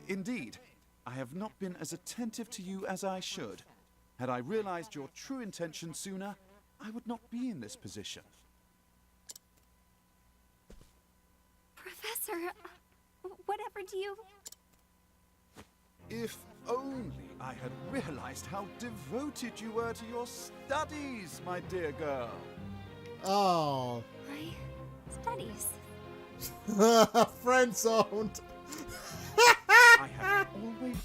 Indeed, I have not been as attentive to you as I should. Had I realized your true intention sooner, I would not be in this position. Professor, whatever do you... If only I had realized how devoted you were to your studies, my dear girl. Oh. My studies. Friend zoned. I have always...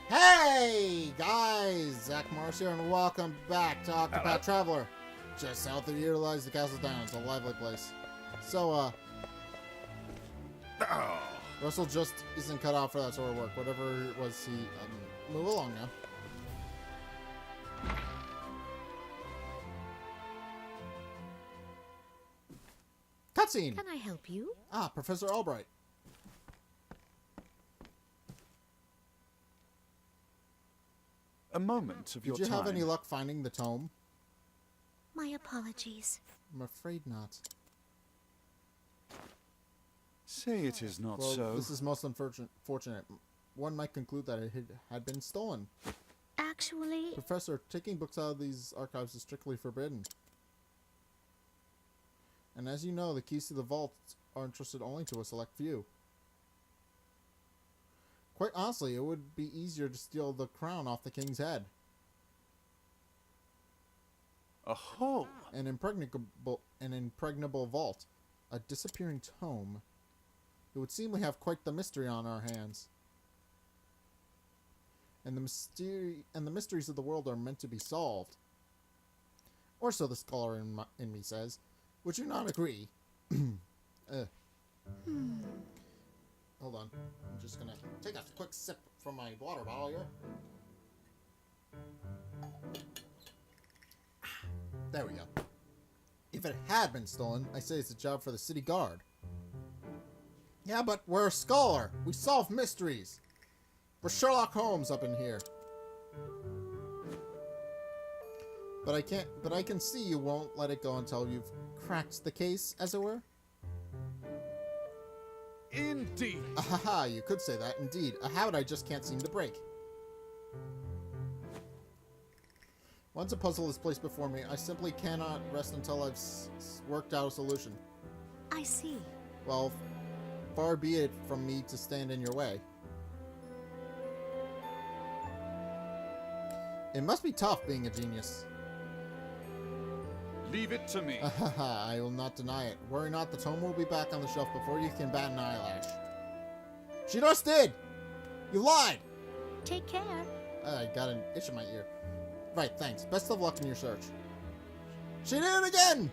Hey guys, Zack here, and welcome back to Octopath Traveler. Just south of utilize the castle down. It's a lively place. So, Russell just isn't cut out for that sort of work. Whatever it was, he move along now. Cutscene. Can I help you? Ah, Professor Albright. A moment of your time. Did you have any luck finding the tome? My apologies. I'm afraid not. Say it is not Well, so. this is most unfortunate. One might conclude that it had been stolen. Actually... Professor, taking books out of these archives is strictly forbidden. And as you know, the keys to the vault are entrusted only to a select few. Quite honestly, it would be easier to steal the crown off the king's head. A hole? An impregnable vault. A disappearing tome. It would seem we have quite the mystery on our hands. And the mysteries of the world are meant to be solved. Or so the scholar in me says. Would you not agree? Hold on. I'm just gonna take a quick sip from my water bottle here. There we go. If it had been stolen, I say it's a job for the city guard. Yeah, but we're a scholar. We solve mysteries. We're Sherlock Holmes up in here. But I can see you won't let it go until you've cracked the case, as it were. Indeed. Ahaha, you could say that. Indeed, a habit I just can't seem to break. Once a puzzle is placed before me, I simply cannot rest until I've worked out a solution. I see. Well, far be it from me to stand in your way. It must be tough being a genius. Leave it to me. Ahaha, I will not deny it. Worry not, the tome will be back on the shelf before you can bat an eyelash. She just did! You lied! Take care. I got an itch in my ear. Right, thanks. Best of luck in your search. She did it again!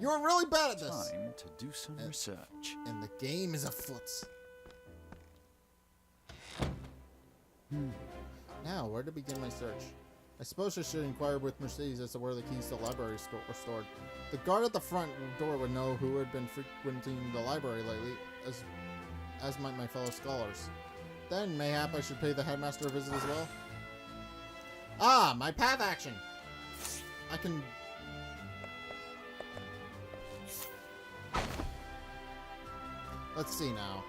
You were really bad at this. Time to do some research. And the game is afoot. Now, where to begin my search? I suppose I should inquire with Mercedes as to where the keys to the library are stored. The guard at the front door would know who had been frequenting the library lately, as might my fellow scholars. Then, mayhap I should pay the headmaster a visit as well? Ah, my path action! I can... Let's see now.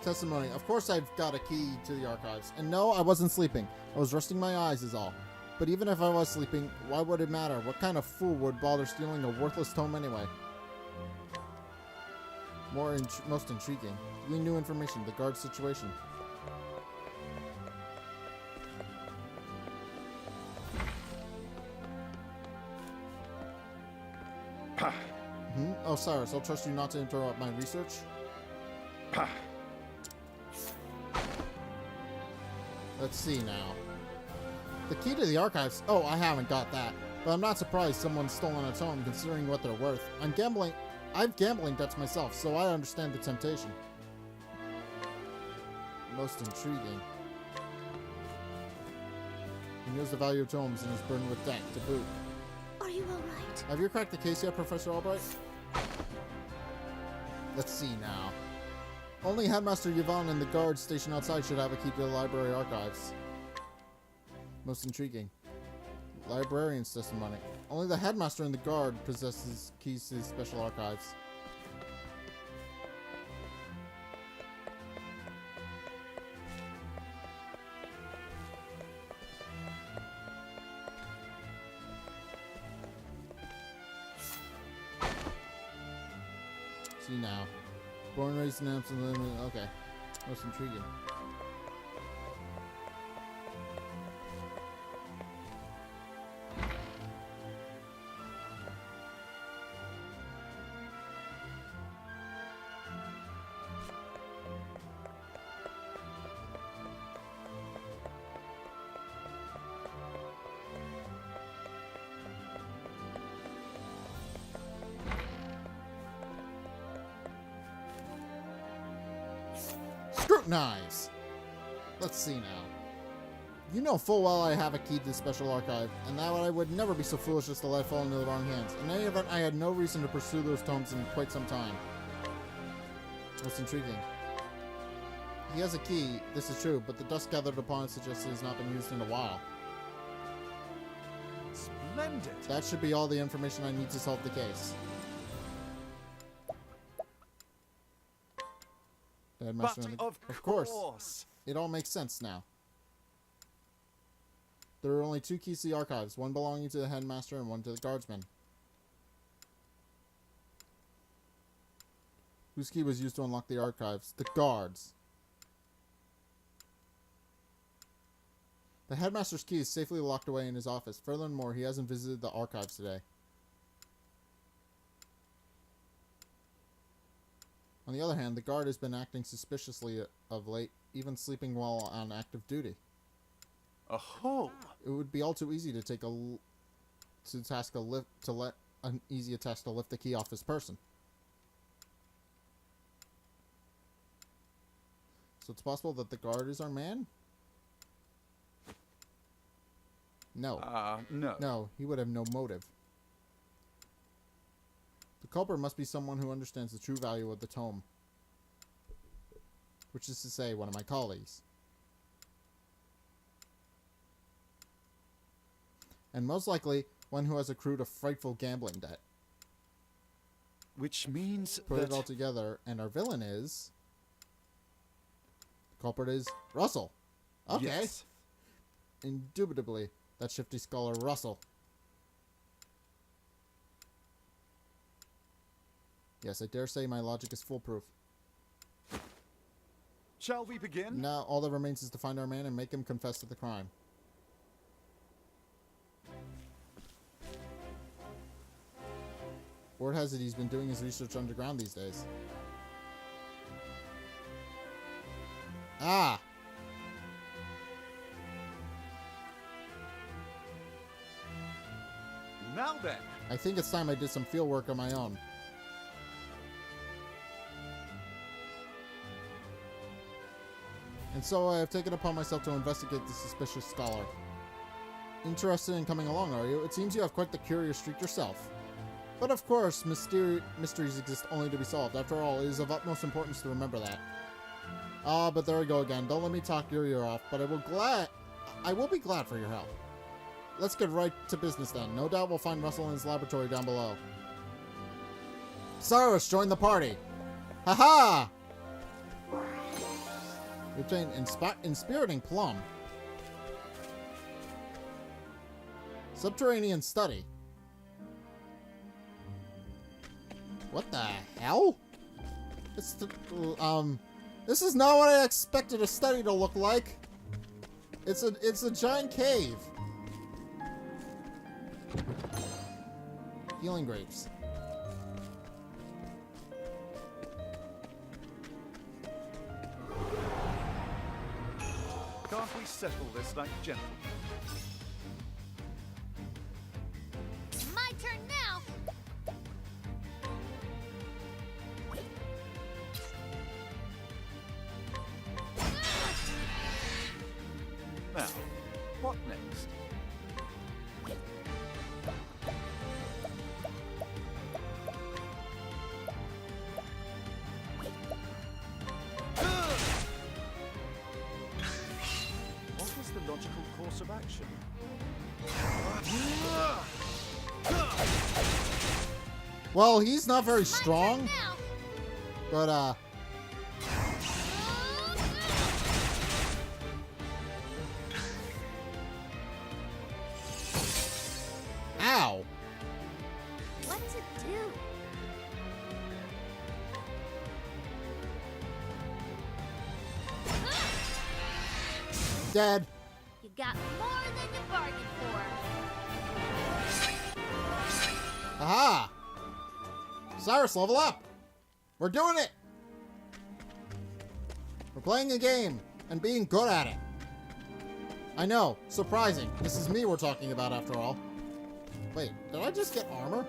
Testimony. Of course I've got a key to the archives. And no, I wasn't sleeping. I was resting my eyes is all. But even if I was sleeping, why would it matter? What kind of fool would bother stealing a worthless tome anyway? Most intriguing. Glean new information. The guard's situation. Oh, Cyrus, I'll trust you not to interrupt my research. Let's see now. The key to the archives. Oh, I haven't got that. But I'm not surprised someone's stolen a tome considering what they're worth. I've gambling debts myself, so I understand the temptation. Most intriguing. He knows the value of tomes and is burdened with debt to boot. Are you alright? Have you cracked the case yet, Professor Albright? Let's see now. Only Headmaster Yvonne and the guards stationed outside should have a key to the library archives. Most intriguing. Librarian's testimony. Only the headmaster and the guard possesses keys to the special archives. See now. Born, raised, in Amsterdam. Okay. Most intriguing. Scrutinize! Let's see now. You know full well I have a key to the special archive, and that I would never be so foolish as to let it fall into the wrong hands. In any event, I had no reason to pursue those tomes in quite some time. Most intriguing. He has a key, this is true, but the dust gathered upon it suggests it has not been used in a while. Splendid! That should be all the information I need to solve the case. The headmaster and the... Of course! It all makes sense now. There are only 2 keys to the archives, one belonging to the headmaster and one to the guardsman. Whose key was used to unlock the archives? The guards. The headmaster's key is safely locked away in his office. Furthermore, he hasn't visited the archives today. On the other hand, the guard has been acting suspiciously of late, even sleeping while on active duty. Oh! It would be all too easy to take let an easy task to lift the key off his person. So it's possible that the guard is our man? No. No. No, he would have no motive. The culprit must be someone who understands the true value of the tome. Which is to say, one of my colleagues. And most likely, one who has accrued a frightful gambling debt. Which means Put that... it all together, and our villain is... The culprit is Russell. Okay. Yes. Indubitably, that shifty scholar Russell. Yes, I dare say my logic is foolproof. Shall we begin? Now, all that remains is to find our man and make him confess to the crime. Word has it he's been doing his research underground these days. Ah! Now then. I think it's time I did some field work on my own. And so I have taken upon myself to investigate the suspicious scholar. Interested in coming along, are you? It seems you have quite the curious streak yourself. But of course, mysteries exist only to be solved. After all, it is of utmost importance to remember that. Ah, but there we go again. Don't let me talk your ear off, but I will be glad for your help. Let's get right to business then. No doubt we'll find Russell in his laboratory down below. Cyrus, join the party! Haha! We obtained inspiriting plum. Subterranean study. What the hell? It's this is not what I expected a study to look like. It's a giant cave. Healing grapes. Can't we settle this like gentlemen? My turn now! Now, what next? What is the logical course of action? Well, he's not very My turn strong, now. but, ow. What to do? Dead. You got more than you bargained for. Aha! Cyrus, level up! We're doing it! We're playing a game and being good at it. I know, surprising. This is me we're talking about after all. Wait, did I just get armor?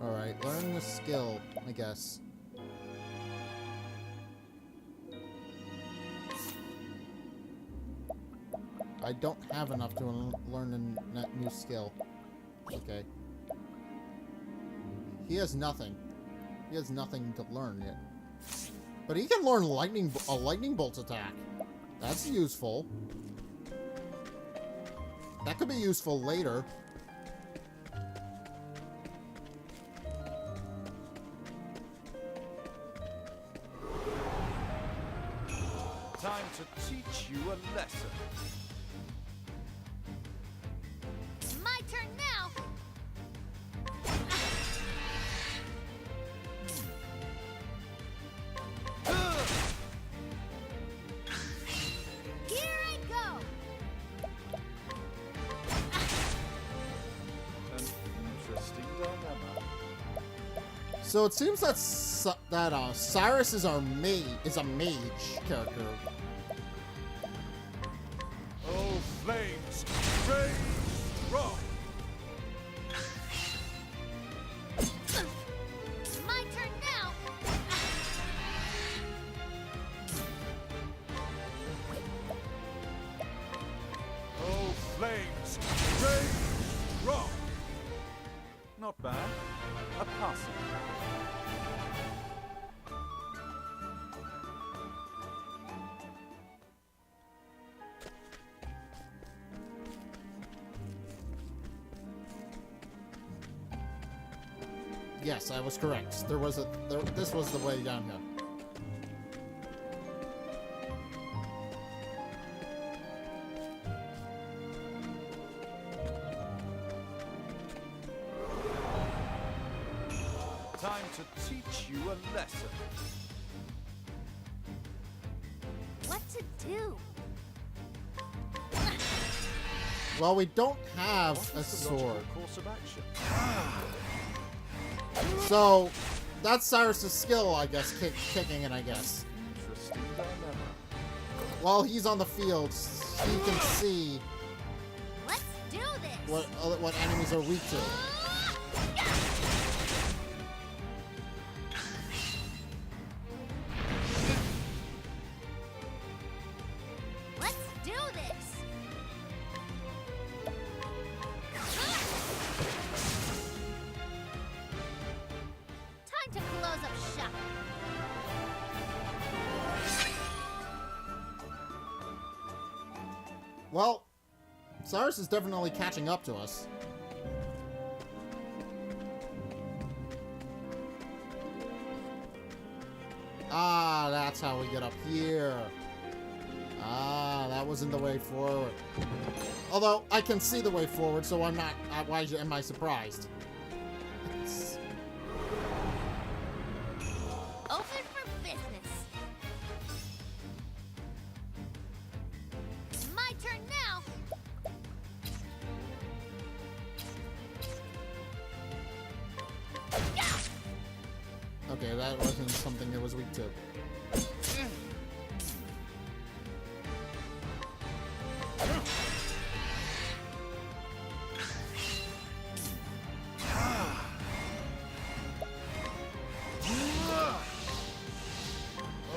Alright, learn the skill, I guess. I don't have enough to learn a new skill. Okay. He has nothing. He has nothing to learn yet. But he can learn a lightning bolt attack. That's useful. That could be useful later. Time to teach you a lesson. My turn now. Here I go. An interesting dilemma. So it seems that Cyrus is a mage character. Oh, flames, raise strong. My turn now. Oh, flames, raise strong. Not bad. A passing. Yes, I was correct. This was the way down here. Time to teach you a lesson. What to do? Well, we don't have What a is the logical sword. course of action? So, that's Cyrus' skill, I guess, kicking it, I guess. Interesting dilemma. While he's on the field, he can see Let's do this. what enemies are weak to. Let's do this. Time to close up shop. Well, Cyrus is definitely catching up to us. Ah, that's how we get up here. Ah, that wasn't the way forward. Although, I can see the way forward, so I'm not... why am I surprised? Open for business. My turn now. Okay, that wasn't something it was weak to.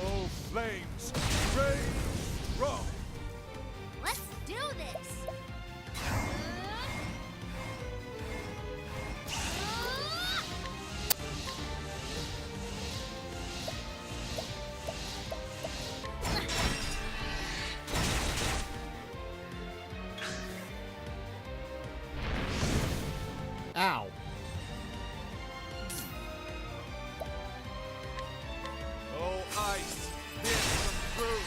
Oh, flames! Rage! Rock! Let's do this! Ow. Oh, ice! Here's some proof!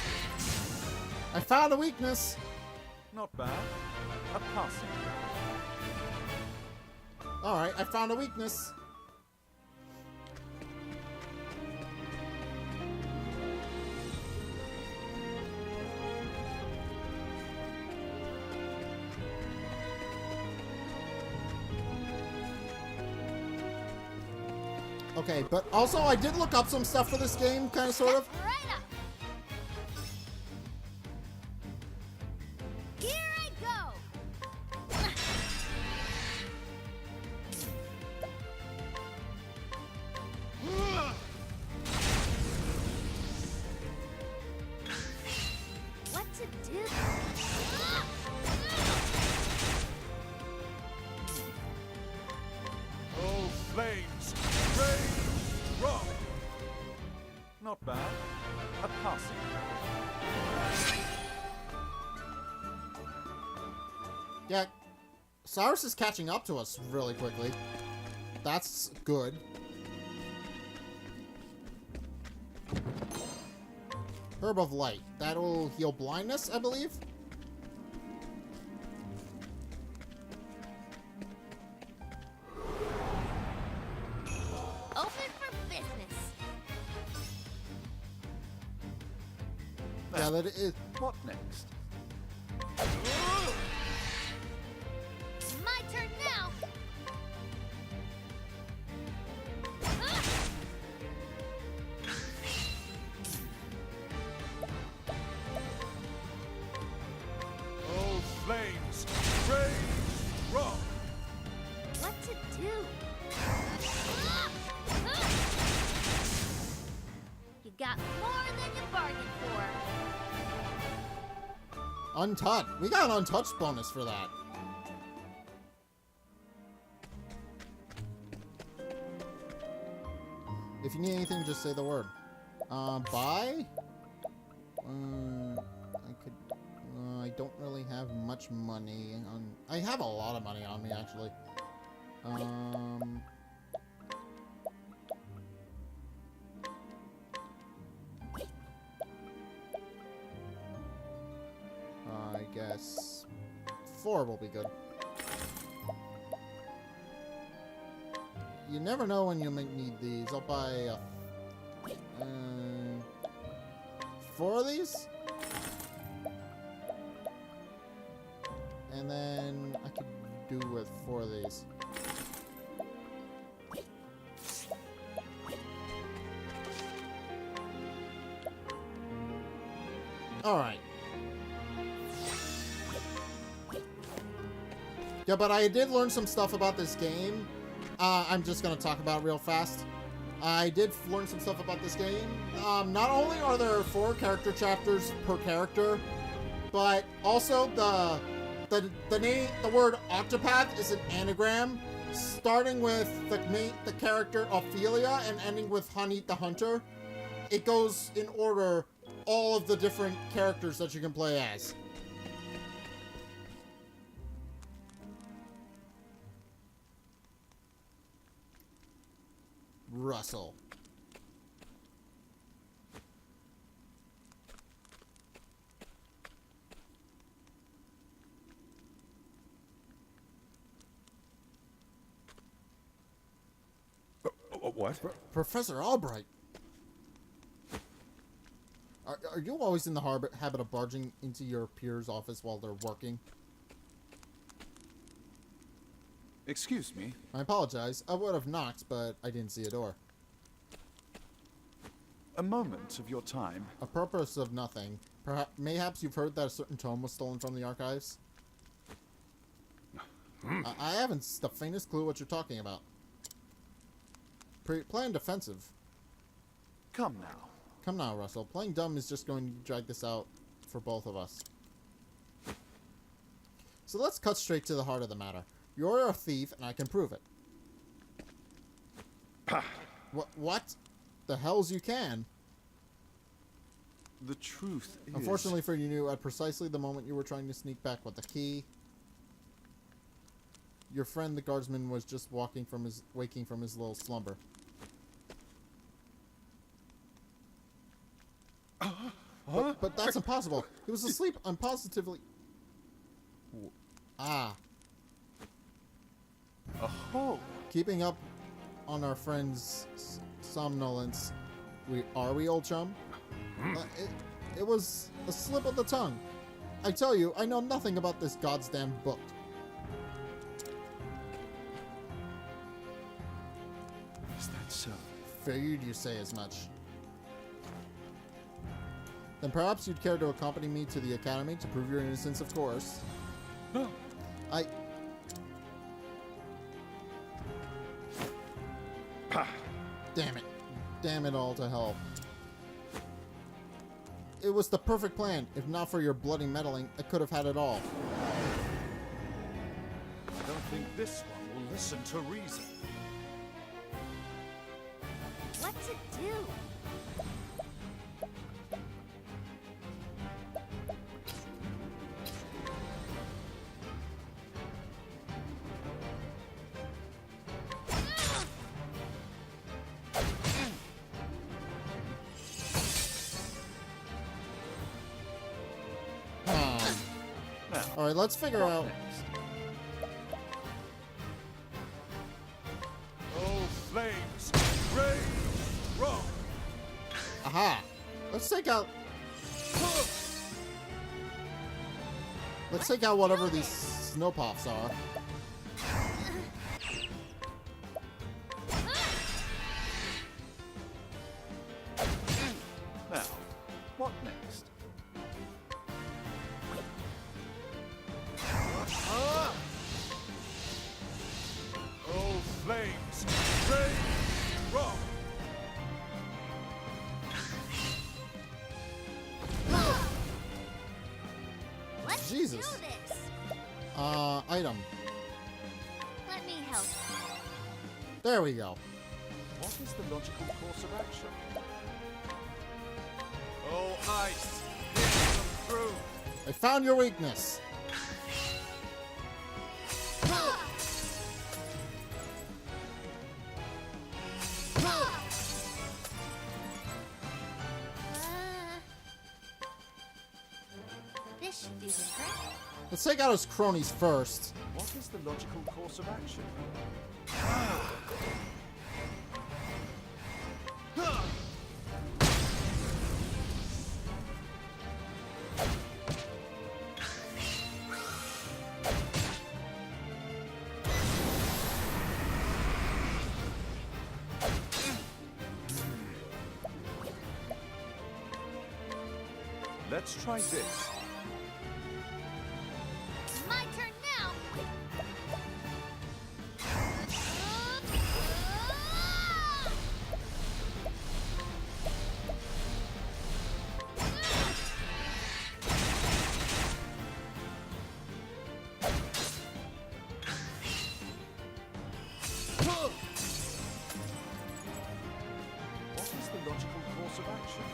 I found a weakness. Not bad. A passing. Alright, I found a weakness. Okay, but also I did look up some stuff for this game, kind of, sort of. Step right up. Here I go. What to do? Oh, flames! Rage! Rock! Not bad. A passing. Yeah, Cyrus is catching up to us really quickly. That's good. Herb of Light. That'll heal blindness, I believe. Open for business. Yeah, that is. What next? My turn now. Oh, flames! Rage! Rock! What to do? You got more than you bargained for. Untouched. We got an untouched bonus for that. If you need anything, just say the word. Buy? I could... I don't really have much money on... I have a lot of money on me, actually. I guess... 4 will be good. You never know when you might need these. I'll buy 4 of these? And then I could do with 4 of these. Alright. Yeah, but I did learn some stuff about this game. I'm just going to talk about it real fast. I did learn some stuff about this game. Not only are there 4 character chapters per character, but also the word Octopath is an anagram, starting with the character Ophelia and ending with Hanit the Hunter. It goes in order all of the different characters that you can play as. Russell. What? Professor Albright. Are you always in the habit of barging into your peer's office while they're working? Excuse me. I apologize. I would have knocked, but I didn't see a door. A moment of your time. A purpose of nothing. Mayhaps you've heard that a certain tome was stolen from the archives? I haven't the faintest clue what you're talking about. Playing defensive. Come now. Come now, Russell. Playing dumb is just going to drag this out for both of us. So let's cut straight to the heart of the matter. You're a thief, and I can prove it. What? The hells you can? The truth is... Unfortunately for you, at precisely the moment you were trying to sneak back with the key, your friend the guardsman was just waking from his little slumber. But that's impossible. He was asleep. I'm positively... Ah. Oh. Keeping up on our friend's somnolence. Are we, old chum? It was a slip of the tongue. I tell you, I know nothing about this goddamn book. Is that so? Figured you say as much. Then perhaps you'd care to accompany me to the academy to prove your innocence, of course. No. Damn it. Damn it all to hell. It was the perfect plan. If not for your bloody meddling, I could have had it all. I don't think this one will listen to reason. What to do? Alright, let's figure out... Next. Oh, flames! Rage! Rock! Aha! Let's take out... Let's take out whatever these snow pops are. Now, what next? Oh, flames! Rage! Rock! Let's Jesus. do this. Item. Let me help. There we go. What is the logical course of action? Oh, ice! Here's some through! I found your weakness. This should do the trick. Let's take out his cronies first. What is the logical course of action? Let's try this. My turn now. What is the logical course of action?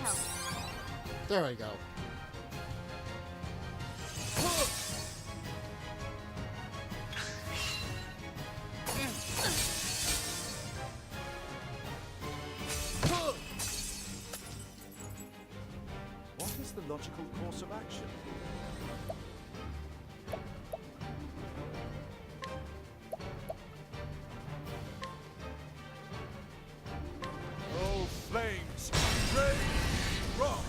help. There we go. What is the logical course of action? Oh, flames! Rage! Rock!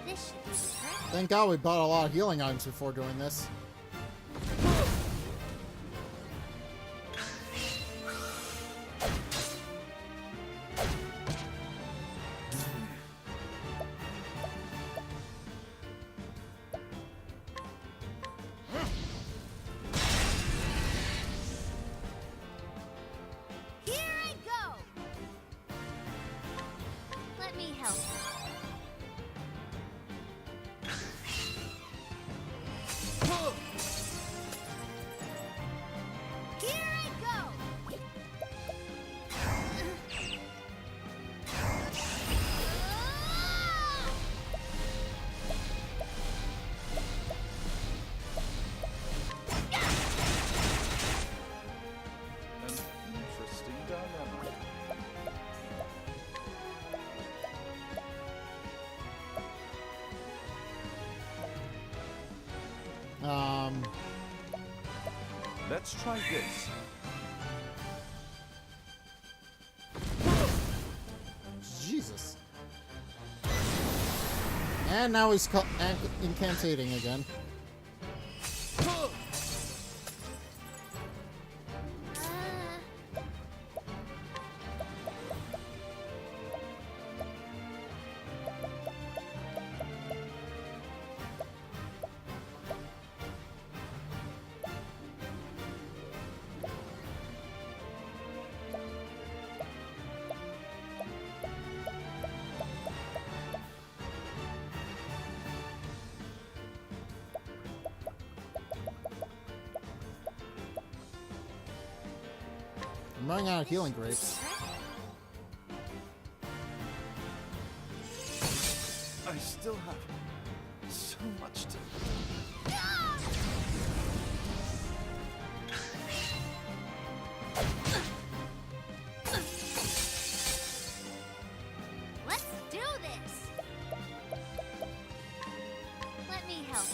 This should do the trick. Thank God we bought a lot of healing items before doing this. Here I go. Let me help. Here I go. An interesting dilemma. Let's try this. Jesus. And now he's incantating again. I'm running out of healing grapes. I still have so much to... Let's do this. Let me help.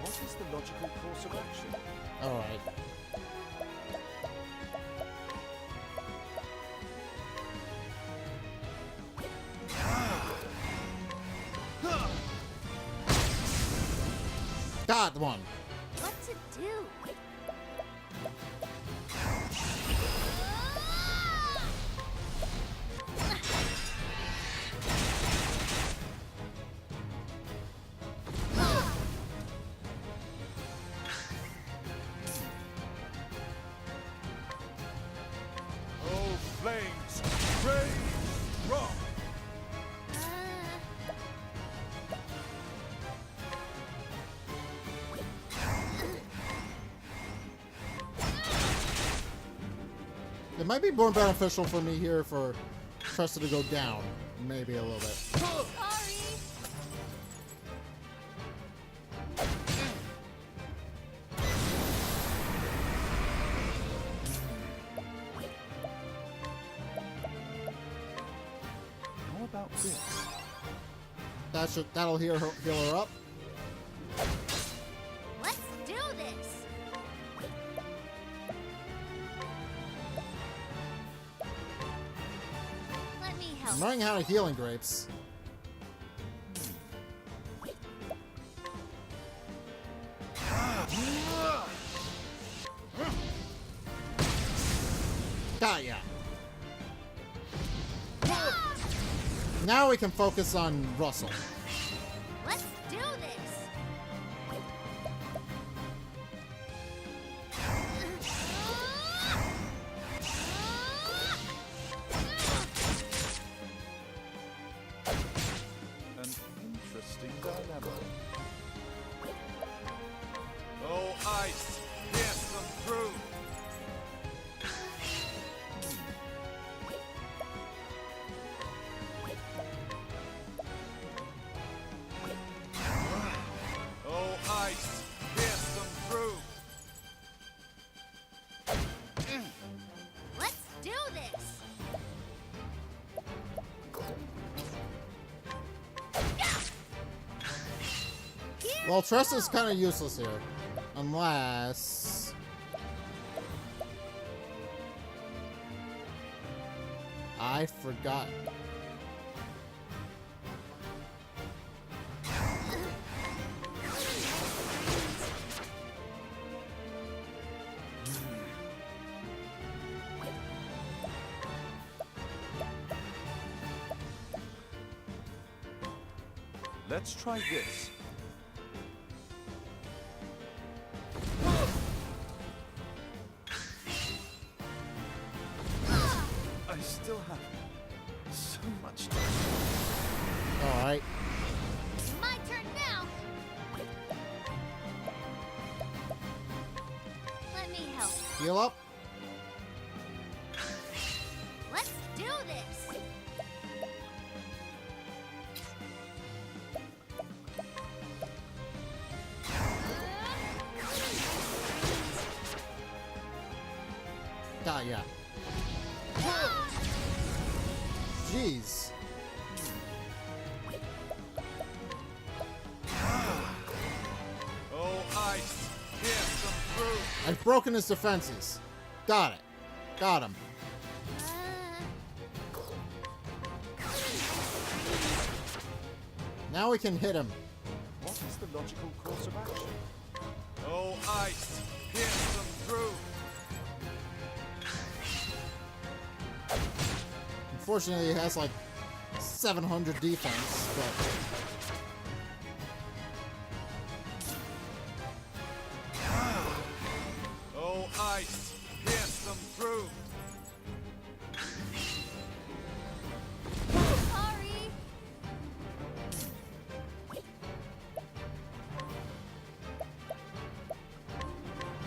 What is the logical course of action? Alright. Got one. What to do? Oh, flames! Rage! Rock! It might be more beneficial for me here for Tressa to go down. Maybe a little bit. Sorry. How about this? That'll heal her up. Let's do this. Let me help. I'm running out of healing grapes. Got ya. Now we can focus on Russell. Let's do this. An interesting dilemma. Well, Tressa's kind of useless here. Unless... I forgot. Let's try this. I still have so much time. Alright. My turn now. Let me help. Heal up. Let's do this. Yeah. Jeez. Oh, ice. Here's some fruit. I've broken his defenses. Got it. Got him. Now we can hit him. What is the logical course of action? Oh, ice. Here's some fruit. Unfortunately, he has like 700 defense, but... Oh, ice. Here's some fruit. Sorry.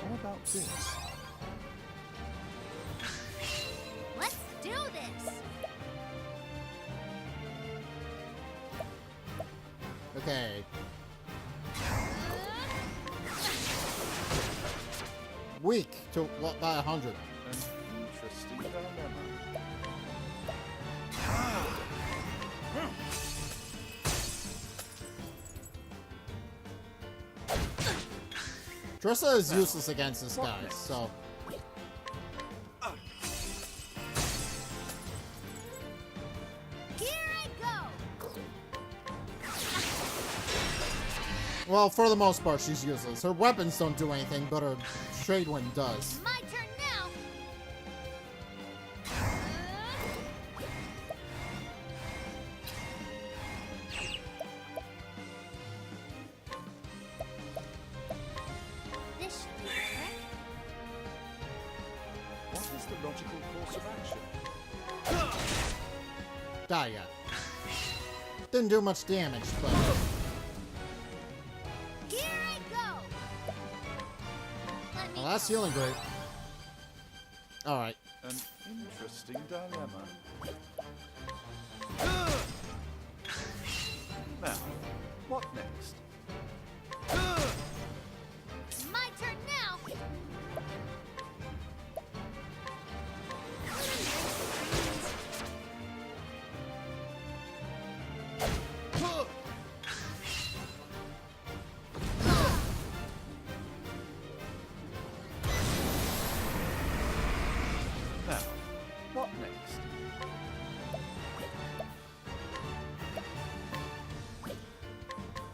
How about this? Let's do this. Okay. Weak to what by 100. An interesting dilemma. Tressa is useless against this guy, so... Here I go. Well, for the most part, she's useless. Her weapons don't do anything, but her trade wind does. My turn now. This should be the trick. What is the logical course of action? Die ya. Didn't do much damage, but... Here I go. Let me Well, that's help. healing great. Alright. An interesting dilemma. Now, what next? My turn now. Now, what next?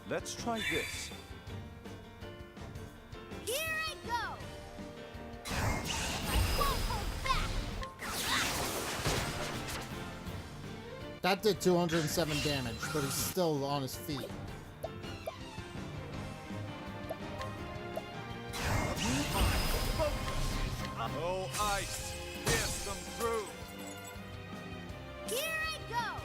Let's try this. Here I go. I won't hold back. That did 207 damage, but he's still on his feet. Oh, ice. Here's some fruit. Here I go.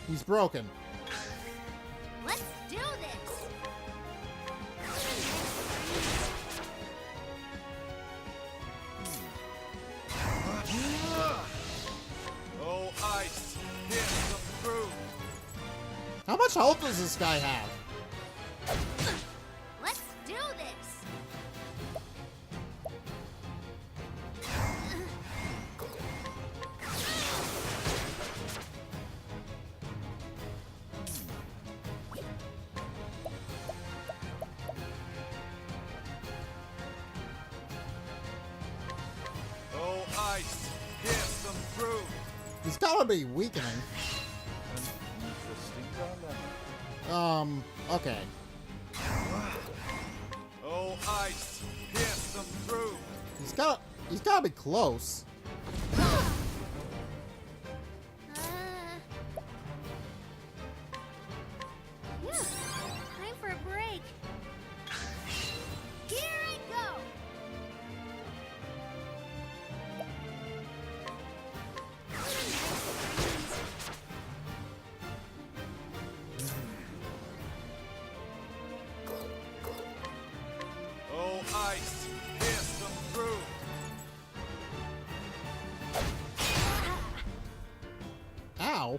He's broken. Let's do this. Oh, ice. Here's some fruit. How much health does this guy have? Let's do this. through. He's gotta be weakening. An interesting dilemma. Okay. Oh, ice, pierce them through. He's gotta be close. Yeah, time for a break. Here I go. Oh, ice, pierce them through. Ow.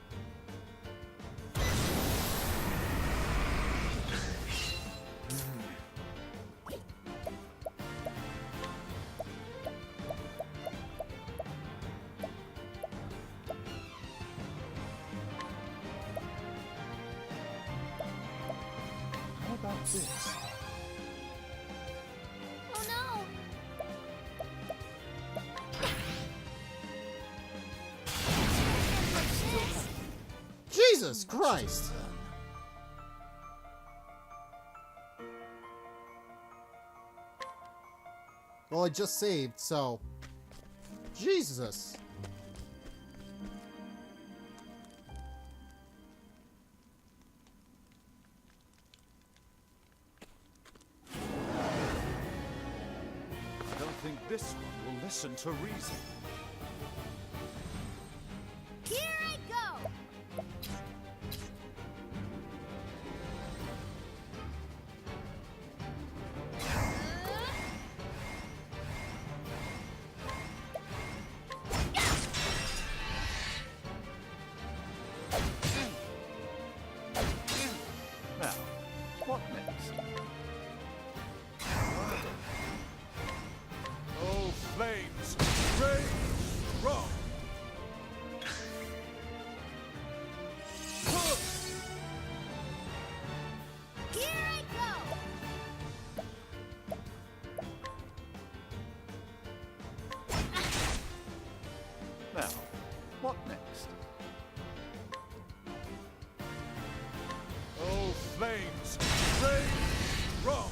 How about this? Oh no. Jesus Christ. Well, I just saved, so... Jesus. I don't think this one will listen to reason. Here I go. Now, what next? Oh, flames, rage, rock. Here I go. Now, what next? Oh, flames, rage, rock.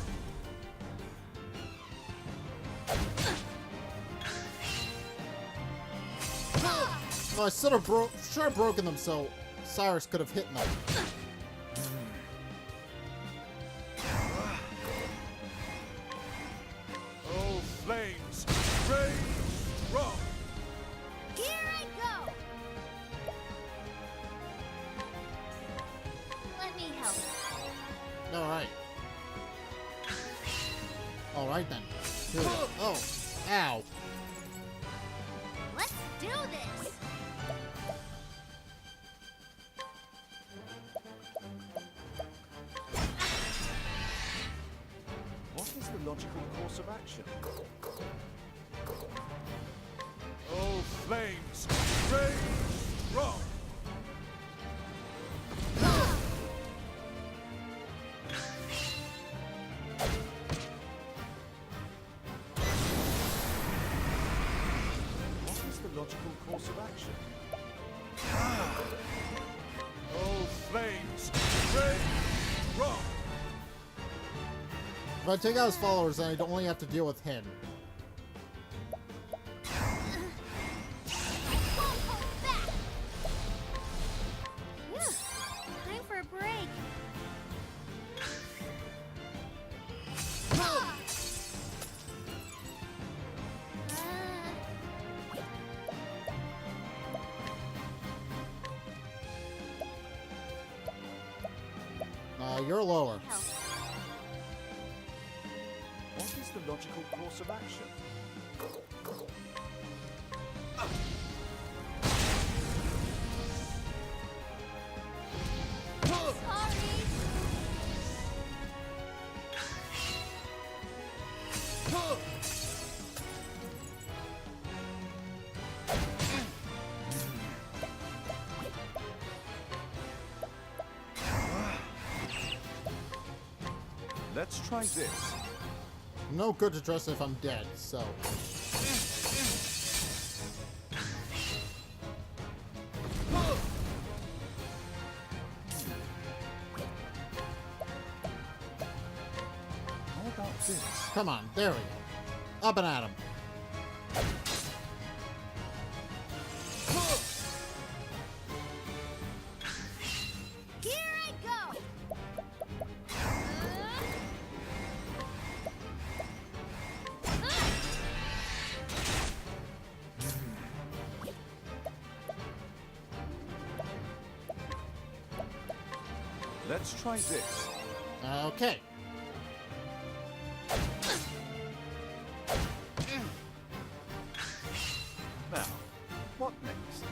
Oh, I should have broken them so Cyrus could have hit them. Oh, flames, rage, rock. Here I go. Let me help. Alright. Alright then. Here we go. Oh. Ow. Let's do this. What is the logical course of action? Oh, flames, rage, rock. What is the logical course of action? Oh, flames, rage, rock. If I take out his followers, then I don't only have to deal with him. Won't hold back. Yeah, time for a break. You're lower. Help. What is the logical course of action? Sorry. Let's try this. No good to trust if I'm dead, so. this? Come on, there we go. Up and at him. Here I go. Let's try this. Okay. Now, what next?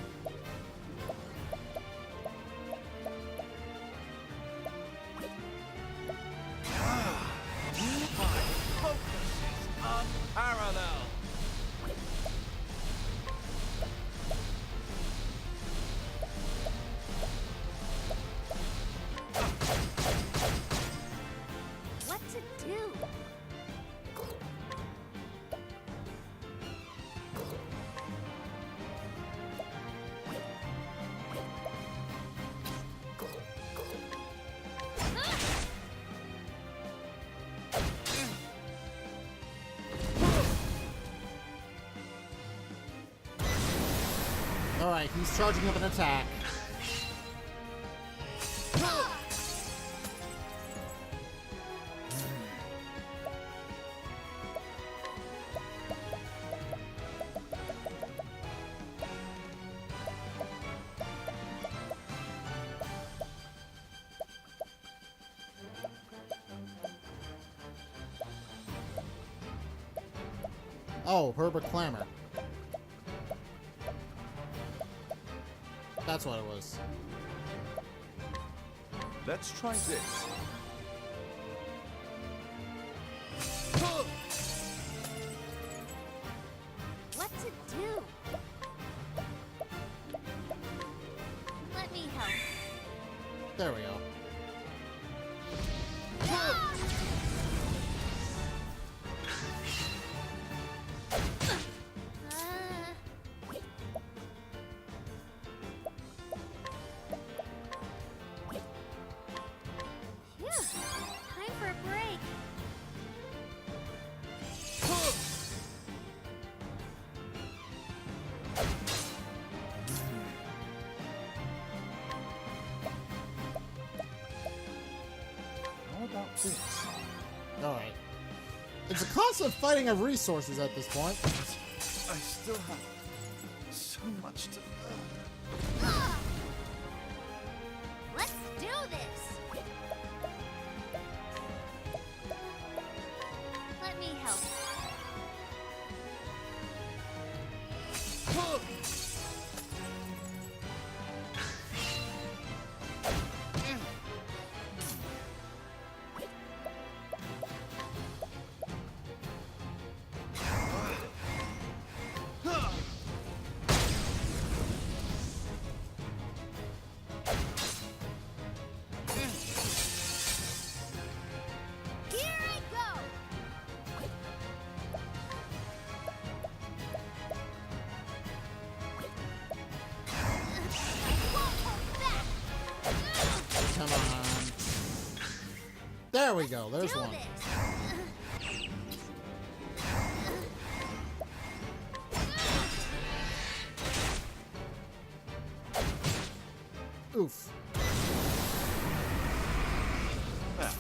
My focus is unparalleled. What to do? Alright, he's charging up an attack. Oh, Herbert Clamor. That's what it was. Let's try this. What to do? Let me help. There we go. Phew. Time for a break. How about this? Alright. It's a constant fighting of resources at this point. I still have so much to learn. Let's do this. Let me help. Here I go. I won't hold back. Come on. There we go. There's Do one. this. Oof. Now,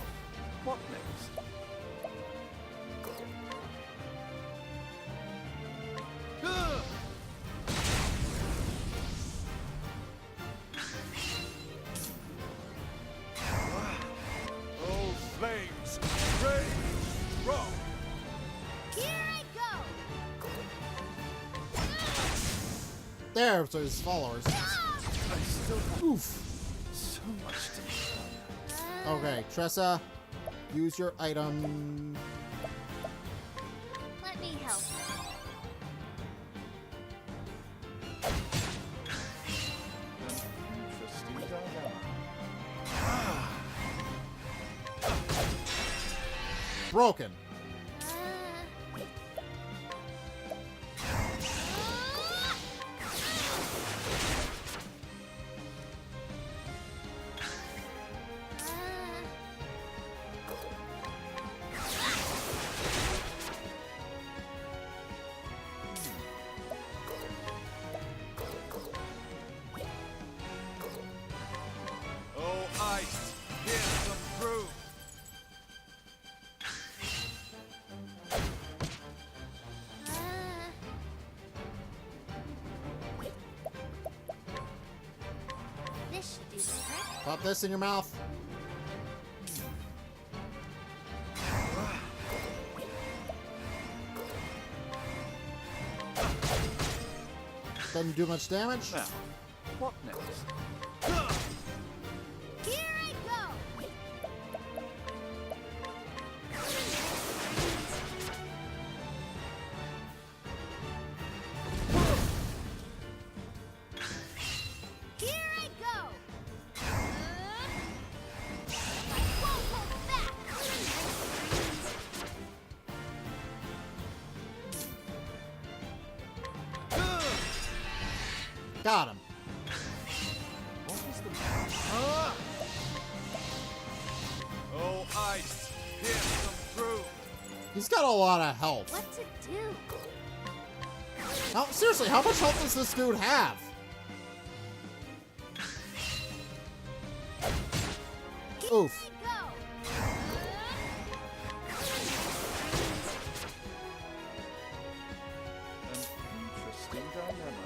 what next? Oh, flames! Rage! Rock! Here I go. There, so his followers. I still have Oof. so much to learn. Okay, Tressa, use your item. Let me help. Interesting dilemma. Broken. Here's some proof. This should do the trick. Pop this in your mouth. Doesn't do much damage. Now, what next? Here I go. Here I go. I won't hold back. Got him. What was the matter? Oh, ice. Here's some proof. He's got a lot of health. What to do? Now, seriously, how much health does this dude have? Oof. Go. An interesting dilemma.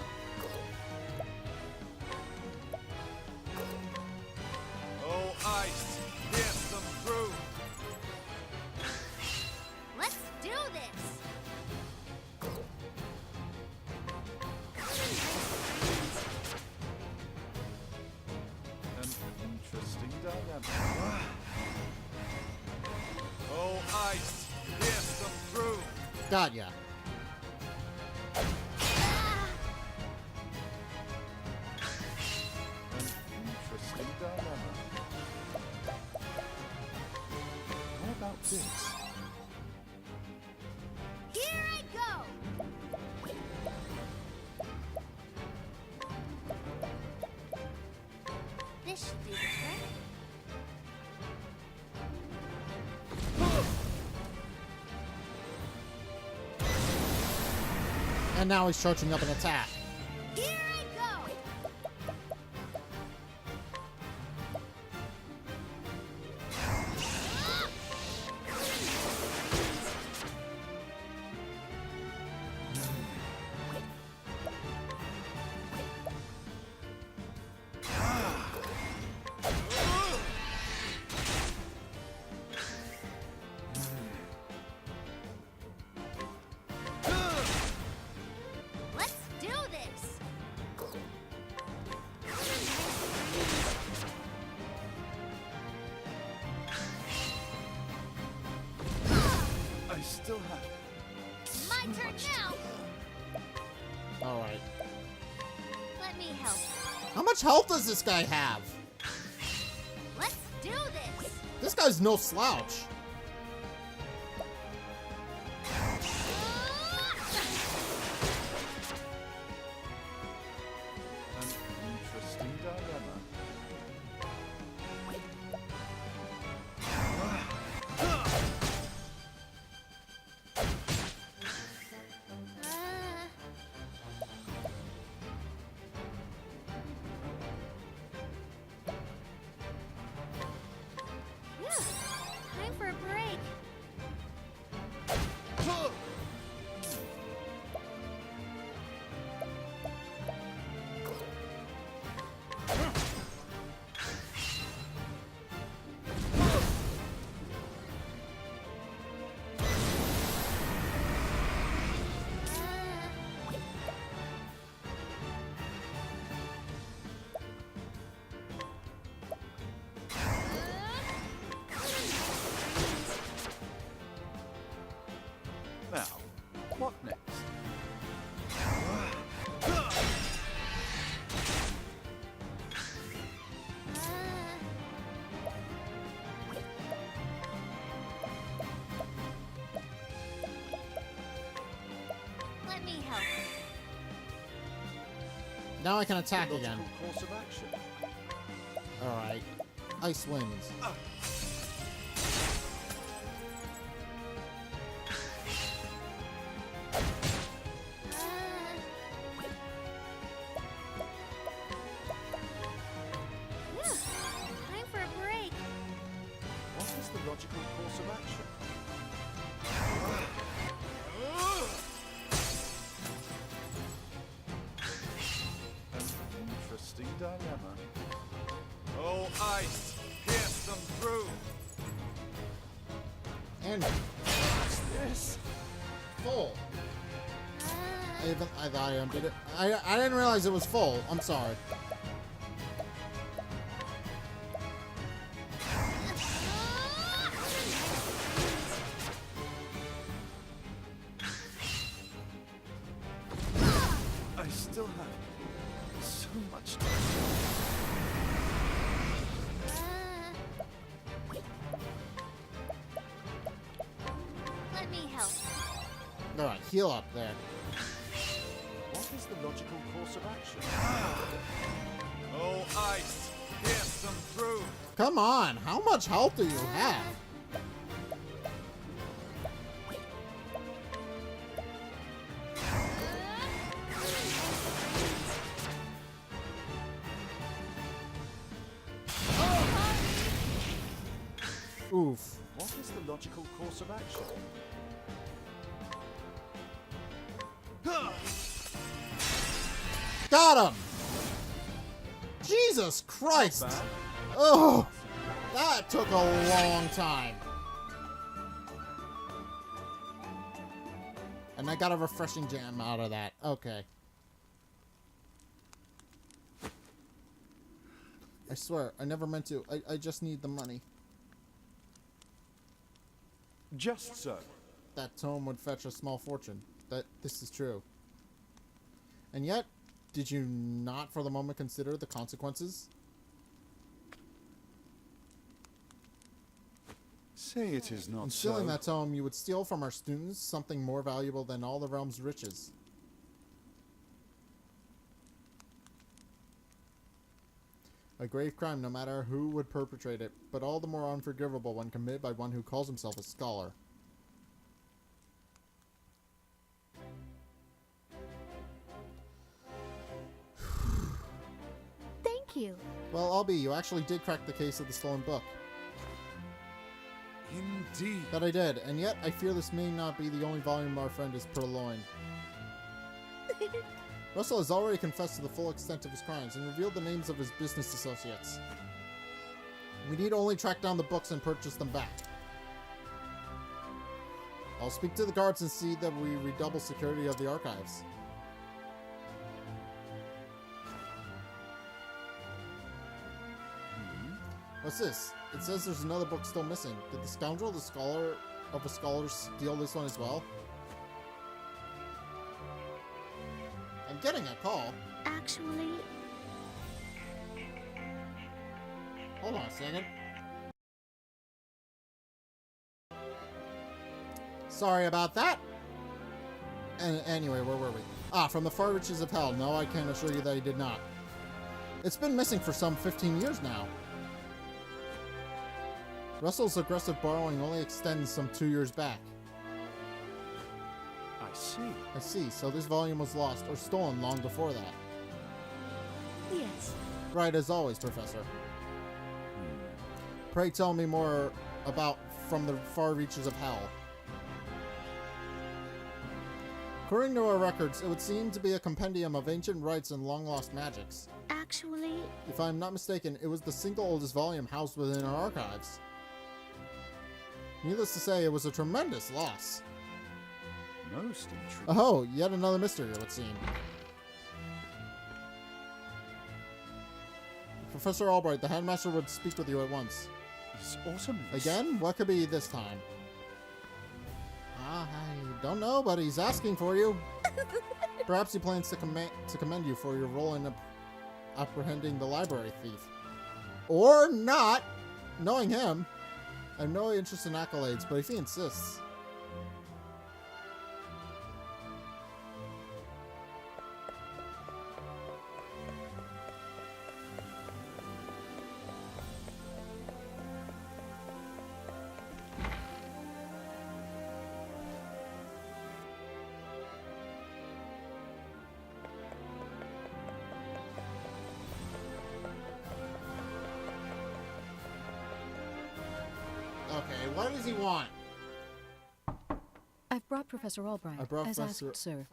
Oh, ice. Here's some proof. Let's do this. An interesting dilemma. Oh, ice. Here's some proof. Got ya. An interesting dilemma. How about this? Here I go. This should do the trick. And now he's charging up an attack. Here I go. Let's do this. I still have. My turn now. Alright. Let me help. How much health does this guy have? Let's do this. This guy's no slouch. An interesting dilemma. Time for a break. Now, what next? Let me help. Now I can attack Logical again. course of action. Alright. Ice wins. Time for a break. ice, pierce them through. And What's this? full. I thought I undid it. I didn't realize it was full. I'm sorry. I still have so much time. Let me help. Alright, heal up there. What is the logical course of action? Oh, ice, pierce them through. Come on, how much health do you have? Oof. What is the logical course of action? Got him! Jesus Christ! Bad. Oh, that took a long time. And I got a refreshing jam out of that. Okay. I swear, I never meant to. I just need the money. Just so. That tome would fetch a small fortune. This is true. And yet, did you not for the moment consider the consequences? Say it is not In so. stealing that tome, you would steal from our students something more valuable than all the realm's riches. A grave crime, no matter who would perpetrate it, but all the more unforgivable when committed by one who calls himself a scholar. Thank you. Well, I'll be. You actually did crack the case of the stolen book. Indeed. That I did, and yet I fear this may not be the only volume our friend is purloined. Russell has already confessed to the full extent of his crimes and revealed the names of his business associates. We need only track down the books and purchase them back. I'll speak to the guards and see that we redouble security of the archives. What's this? It says there's another book still missing. Did the scoundrel, the scholar of a scholar, steal this one as well? I'm getting a call. Actually, Hold on a second. Sorry about that. And anyway, where were we? Ah, from the far reaches of hell. No, I can assure you that he did not. It's been missing for some 15 years now. Russell's aggressive borrowing only extends some 2 years back. I see. I see, so this volume was lost or stolen long before that. yes. Right, as always, Professor. Pray tell me more about From the Far Reaches of Hell. According to our records, it would seem to be a compendium of ancient rites and long-lost magics. Actually, If I'm not mistaken, it was the single oldest volume housed within our archives. Needless to say, it was a tremendous loss. Most intriguing. Oh, yet another mystery, it would seem. Professor Albright, the headmaster would speak with you at once. Is Autumnus Again? What could be this time? I don't know, but he's asking for you. Perhaps he plans to commend you for your role in apprehending the library thief. Or not! Knowing him, I have no interest in accolades, but if he insists... Okay, what does he want? I've brought Professor Albright, I brought as Professor- asked, sir.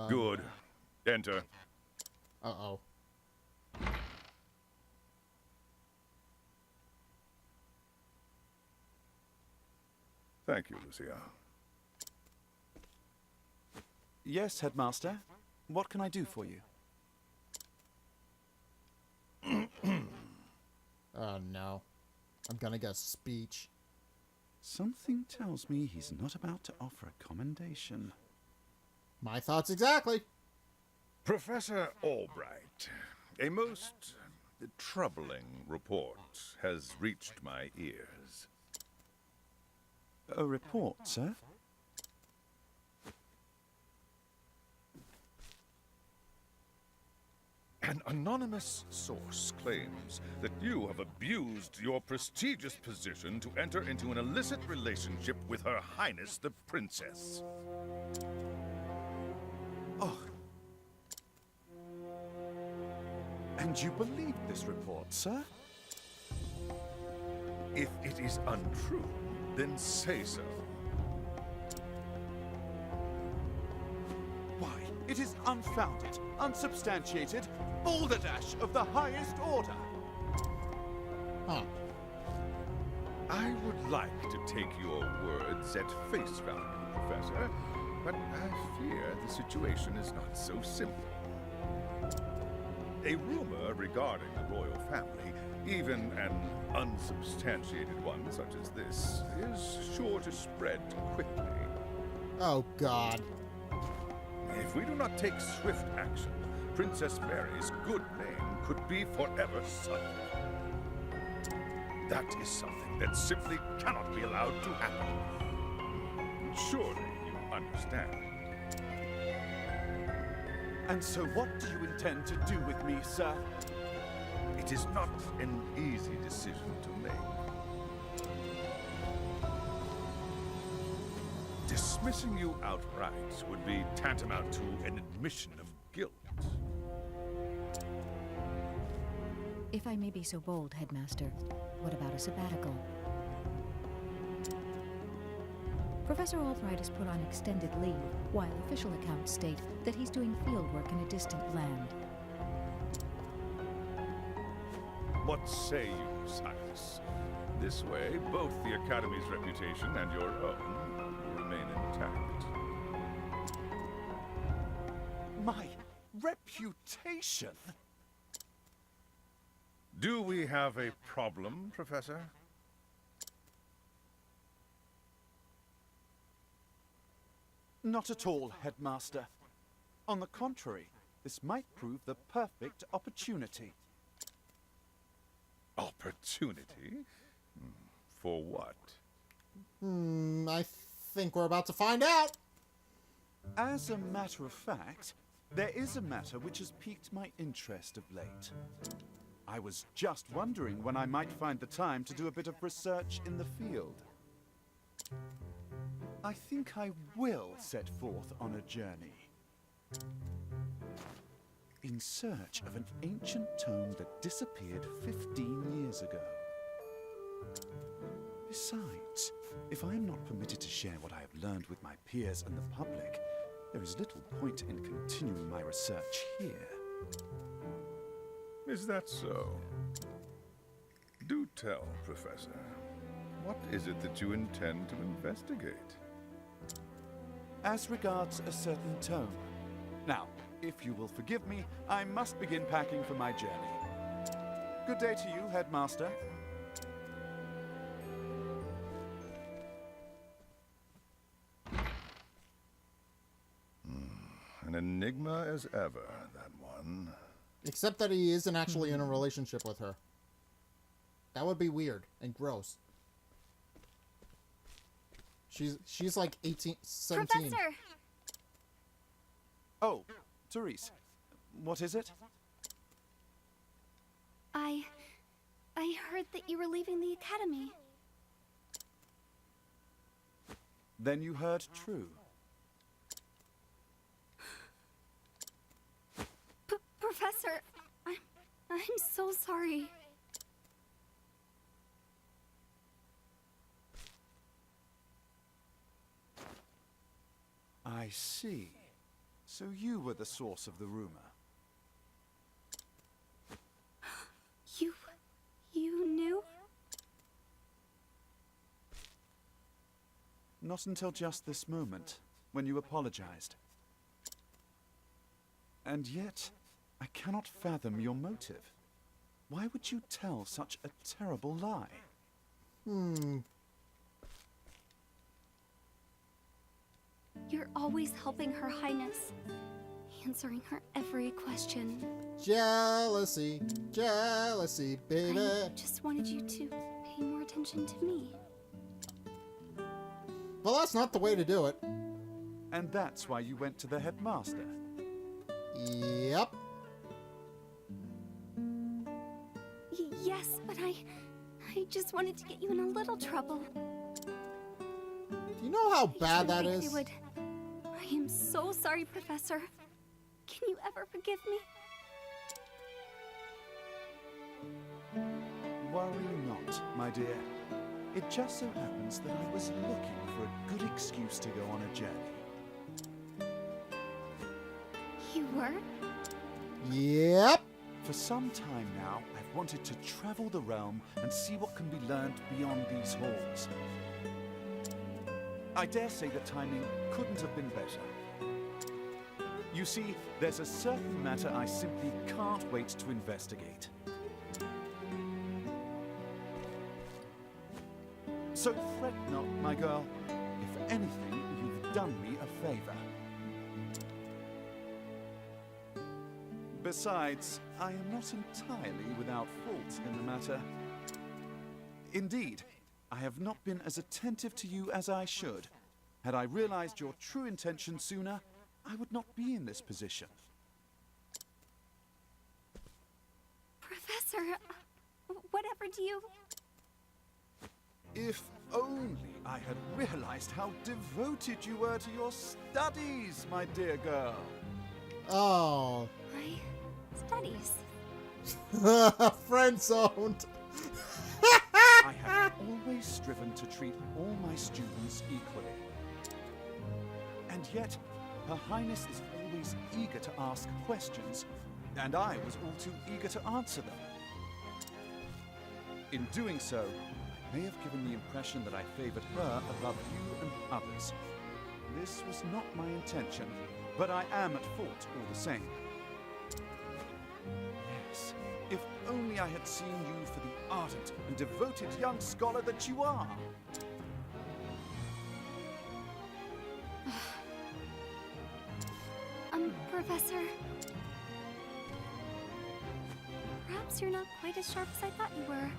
Good. Enter. Uh-oh. Thank you, Lucia. Yes, Headmaster. What can I do for you? Oh no. I'm gonna get a speech. Something tells me he's not about to offer a commendation. My thoughts exactly. Professor Albright, a most troubling report has reached my ears. A report, sir? An anonymous source claims that you have abused your prestigious position to enter into an illicit relationship with Her Highness the Princess. Oh. And you believe this report, sir? If it is untrue, then say so. Why, it is unfounded, unsubstantiated, balderdash of the highest order. Huh. I would like to take your words at face value, Professor, but I fear the situation is not so simple. A rumor regarding the royal family, even an unsubstantiated one such as this, is sure to spread quickly. Oh god. If we do not take swift action, Princess Mary's good name could be forever sullied. That is something that simply cannot be allowed to happen. Surely you understand. And so what do you intend to do with me, sir? It is not an easy decision to make. Dismissing you outright would be tantamount to an admission of guilt. If I may be so bold, Headmaster, what about a sabbatical? Professor Albright is put on extended leave, while official accounts state that he's doing fieldwork in a distant land. What say you, Cyrus? This way, both the Academy's reputation and your own will remain intact. My reputation? Do we have a problem, Professor? Not at all, Headmaster. On the contrary, this might prove the perfect opportunity. Opportunity? For what? I think we're about to find out. As a matter of fact, there is a matter which has piqued my interest of late. I was just wondering when I might find the time to do a bit of research in the field. I think I will set forth on a journey. In search of an ancient tome that disappeared 15 years ago. Besides, if I am not permitted to share what I have learned with my peers and the public, there is little point in continuing my research here. Is that so? Do tell, Professor. What is it that you intend to investigate? As regards a certain tome. Now, if you will forgive me, I must begin packing for my journey. Good day to you, Headmaster. An enigma as ever, that one. Except that he isn't actually in a relationship with her. That would be weird and gross. She's like 18, 17. Professor! Oh, Therese. What is it? I heard that you were leaving the academy. Then you heard true. Professor, I'm so sorry. I see. So you were the source of the rumor. You knew? not until just this moment, when you apologized. And yet, I cannot fathom your motive. Why would you tell such a terrible lie? You're always helping Her Highness, answering her every question. Jealousy, jealousy, baby. I just wanted you to pay more attention to me. Well, that's not the way to do it. And that's why you went to the headmaster. Yep. Yes, but I just wanted to get you in a little trouble. Do you know how bad that I is? I am so sorry, Professor. Can you ever forgive me? Worry not, my dear. It just so happens that I was looking for a good excuse to go on a journey. You were? Yep. For some time now, I've wanted to travel the realm and see what can be learned beyond these halls. I dare say the timing couldn't have been better. You see, there's a certain matter I simply can't wait to investigate. So fret not, my girl. If anything, you've done me a favor. Besides, I am not entirely without fault in the matter. Indeed, I have not been as attentive to you as I should. Had I realized your true intention sooner, I would not be in this position. Professor, whatever do you... If only I had realized how devoted you were to your studies, my dear girl. Oh. My studies. Friend zoned. I have always striven to treat all my students equally. And yet, Her Highness is always eager to ask questions, and I was all too eager to answer them. In doing so, I may have given the impression that I favored her above you and others. This was not my intention, but I am at fault all the same. Yes, if only I had seen you for the ardent and devoted young scholar that you are. Professor... Perhaps you're not quite as sharp as I thought you were.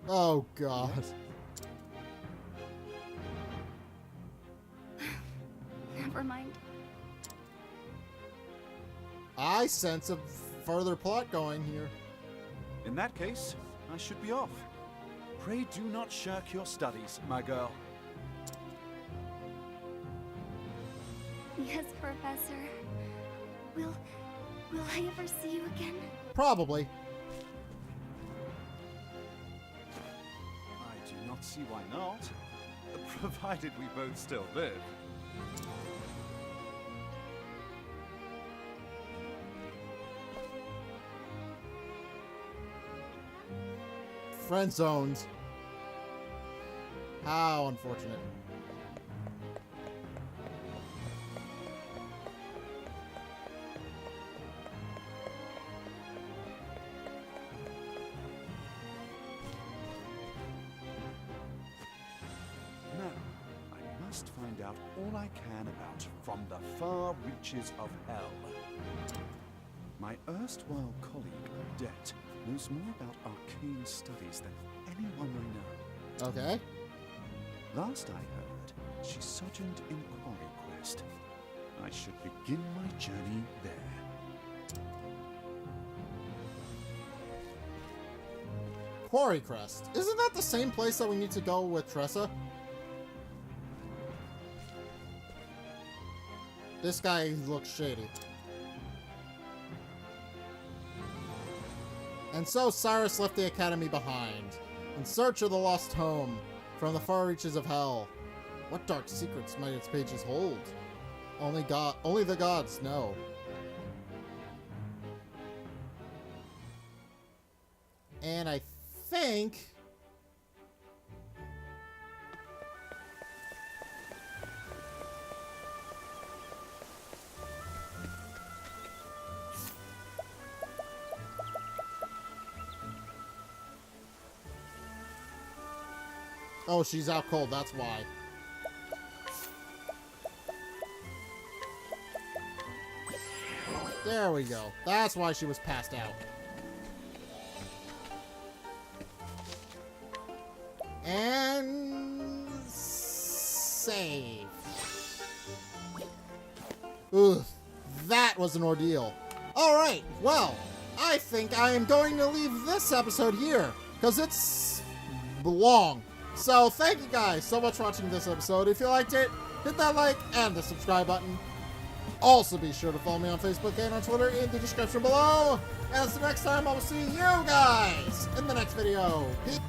Oh, God. Never mind. I sense a further plot going here. In that case, I should be off. Pray do not shirk your studies, my girl. Yes, Professor. Will I ever see you again? Probably. I do not see why not, provided we both still live. Friend zoned. How unfortunate. Now, I must find out all I can about From the Far Reaches of Hell. My erstwhile colleague, Odette, knows more about arcane studies than anyone I know. Okay. Last I heard, she sojourned in Quarry Quest. I should begin my journey there. Quarry Crest. Isn't that the same place that we need to go with Tressa? This guy looks shady. And so Cyrus left the academy behind, in search of the lost home, from the far reaches of hell. What dark secrets might its pages hold? Only the gods know. And I think... Oh, she's out cold, that's why. There we go. That's why she was passed out. And... save. Ugh, that was an ordeal. Alright, well, I think I am going to leave this episode here, because it's long. So thank you guys so much for watching this episode. If you liked it, hit that like and the subscribe button. Also be sure to follow me on Facebook and on Twitter in the description below. And until next time, I will see you guys in the next video. Peace.